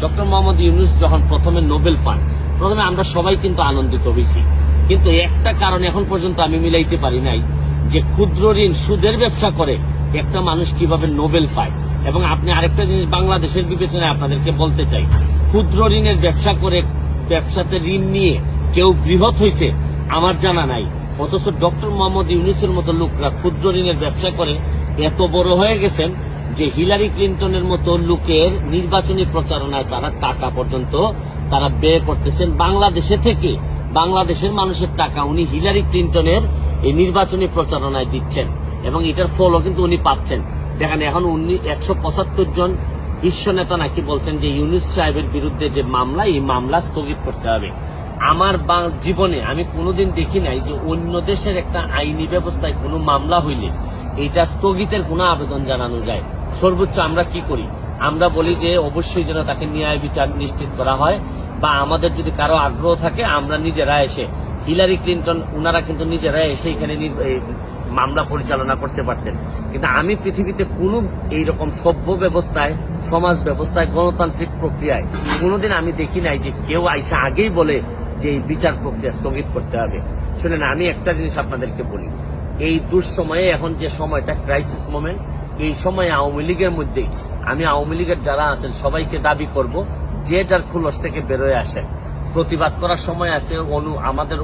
Doctor Mohammad Yunus যখন প্রথমে Nobel পান, প্রথমে আমরা সবাই কিন্তু আনন্দিত হয়েছি, কিন্তু একটা কারণ এখন পর্যন্ত আমি মিলাইতে পারি নাই যে ক্ষুদ্র ঋণ সুদের ব্যবসা করে একটা মানুষ কিভাবে নোবেল পায়। এবং আপনি আরেকটা জিনিস বাংলাদেশের বিবেচনায় আপনাদেরকে বলতে চাই, ক্ষুদ্র ঋণের ব্যবসা করে ব্যবসাতে ঋণ নিয়ে কেউ বৃহৎ হয়েছে আমার জানা নাই, অথচ ডক্টর মোহাম্মদ ইউনূসের মতো লোকরা ক্ষুদ্র ঋণের ব্যবসা করে এত বড় হয়ে গেছেন যে হিলারি ক্লিন্টনের মতো লোকের নির্বাচনী প্রচারণায় তারা টাকা পর্যন্ত তারা ব্যয় করতেছেন বাংলাদেশে থেকে। বাংলাদেশের মানুষের টাকা উনি হিলারি ক্লিন্টনের এই নির্বাচনী প্রচারণায় দিচ্ছেন এবং এটার ফলও কিন্তু উনি পাচ্ছেন। দেখেন এখন উনি 175 জন বিশ্ব নেতা নাকি বলছেন যে ইউনূস সাহেবের বিরুদ্ধে যে মামলা, এই মামলা স্থগিত করতে হবে। আমার জীবনে আমি কোনোদিন দেখি নাই যে অন্য দেশের একটা আইনি ব্যবস্থায় কোনো মামলা হইলে এটা স্থগিতের কোনো আবেদন জানানো যায়। সর্বোচ্চ আমরা কি করি, আমরা বলি যে অবশ্যই যেন তাকে ন্যায় বিচার নিশ্চিত করা হয়, বা আমাদের যদি কারো আগ্রহ থাকে আমরা নিজেরা এসে, হিলারি ক্লিন্টন ওনারা কিন্তু নিজেরা এসে এখানে মামলা পরিচালনা করতে পারতেন। কিন্তু আমি পৃথিবীতে কোনো এইরকম সভ্য ব্যবস্থায়, সমাজ ব্যবস্থায়, গণতান্ত্রিক প্রক্রিয়ায় কোনোদিন আমি দেখি নাই যে কেউ আইসা আগেই বলে যে এই বিচার প্রক্রিয়া স্থগিত করতে হবে। শুনেন, আমি একটা জিনিস আপনাদেরকে বলি, এই দুঃসময়ে এখন যে সময়টা ক্রাইসিস মোমেন্ট, এই সময়ে আওয়ামী লীগের মধ্যেই আমি আওয়ামী লীগের যারা আছেন সবাইকে দাবি করব যে যার খুলস থেকে বেরোয় আসেন। প্রতিবাদ করার সময় আছে, আমাদের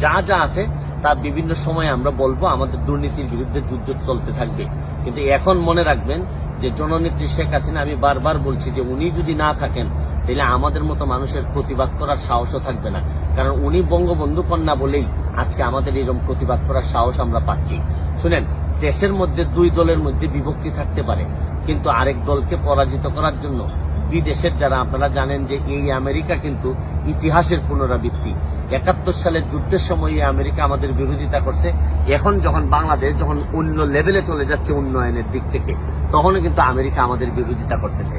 যা যা আছে তার বিভিন্ন সময় আমরা বলবো, আমাদের দুর্নীতির বিরুদ্ধে যুদ্ধ চলতে থাকবে। কিন্তু এখন মনে রাখবেন যে জননেত্রী শেখ হাসিনা, আমি বারবার বলছি যে উনি যদি না থাকেন তাহলে আমাদের মতো মানুষের প্রতিবাদ করার সাহসও থাকবে না, কারণ উনি বঙ্গবন্ধু কন্যা বলেই আজকে আমাদের এরকম প্রতিবাদ করার সাহস আমরা পাচ্ছি। শুনেন, দেশের মধ্যে দুই দলের মধ্যে বিভক্তি থাকতে পারে, কিন্তু আরেক দলকে পরাজিত করার জন্য বিদেশের যারা, আপনারা জানেন যে এই আমেরিকা কিন্তু ইতিহাসের পুনরাবৃত্তি। 71 সালের যুদ্ধের সময় আমেরিকা আমাদের বিরোধিতা করছে, এখন যখন বাংলাদেশ যখন অন্য লেভেলে চলে যাচ্ছে উন্নয়নের দিক থেকে, তখনও কিন্তু আমেরিকা আমাদের বিরোধিতা করতেছে।